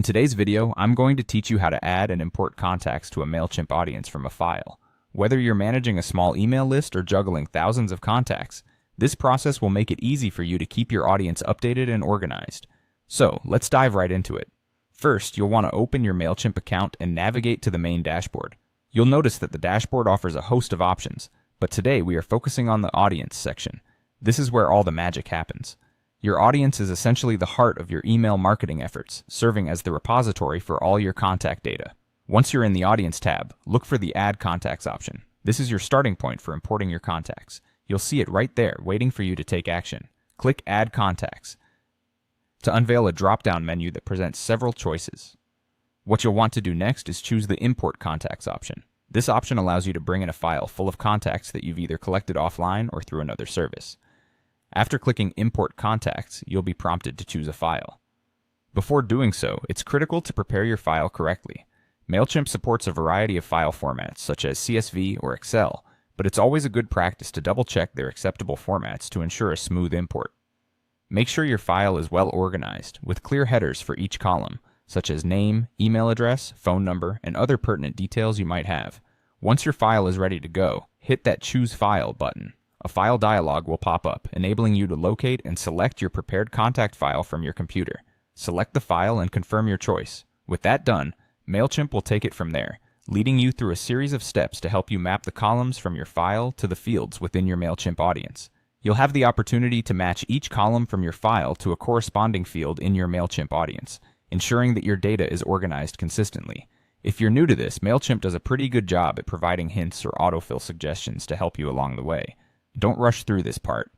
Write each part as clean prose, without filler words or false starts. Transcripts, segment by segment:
In today's video, I'm going to teach you how to add and import contacts to a Mailchimp audience from a file. Whether you're managing a small email list or juggling thousands of contacts, this process will make it easy for you to keep your audience updated and organized. So, let's dive right into it. First, you'll want to open your Mailchimp account and navigate to the main dashboard. You'll notice that the dashboard offers a host of options, but today we are focusing on the audience section. This is where all the magic happens. Your audience is essentially the heart of your email marketing efforts, serving as the repository for all your contact data. Once you're in the Audience tab, look for the Add Contacts option. This is your starting point for importing your contacts. You'll see it right there, waiting for you to take action. Click Add Contacts to unveil a drop-down menu that presents several choices. What you'll want to do next is choose the Import Contacts option. This option allows you to bring in a file full of contacts that you've either collected offline or through another service. After clicking Import Contacts, you'll be prompted to choose a file. Before doing so, it's critical to prepare your file correctly. Mailchimp supports a variety of file formats, such as CSV or Excel, but it's always a good practice to double-check their acceptable formats to ensure a smooth import. Make sure your file is well organized, with clear headers for each column, such as name, email address, phone number, and other pertinent details you might have. Once your file is ready to go, hit that Choose File button. A file dialog will pop up, enabling you to locate and select your prepared contact file from your computer. Select the file and confirm your choice. With that done, Mailchimp will take it from there, leading you through a series of steps to help you map the columns from your file to the fields within your Mailchimp audience. You'll have the opportunity to match each column from your file to a corresponding field in your Mailchimp audience, ensuring that your data is organized consistently. If you're new to this, Mailchimp does a pretty good job at providing hints or autofill suggestions to help you along the way. Don't rush through this part.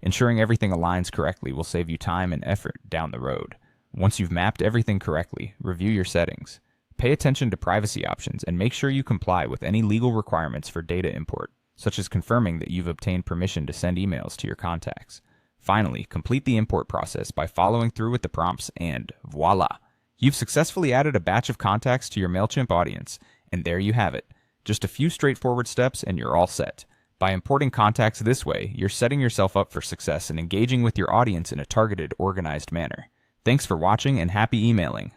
Ensuring everything aligns correctly will save you time and effort down the road. Once you've mapped everything correctly, review your settings. Pay attention to privacy options and make sure you comply with any legal requirements for data import, such as confirming that you've obtained permission to send emails to your contacts. Finally, complete the import process by following through with the prompts and voila! You've successfully added a batch of contacts to your Mailchimp audience, and there you have it. Just a few straightforward steps and you're all set. By importing contacts this way, you're setting yourself up for success and engaging with your audience in a targeted, organized manner. Thanks for watching and happy emailing.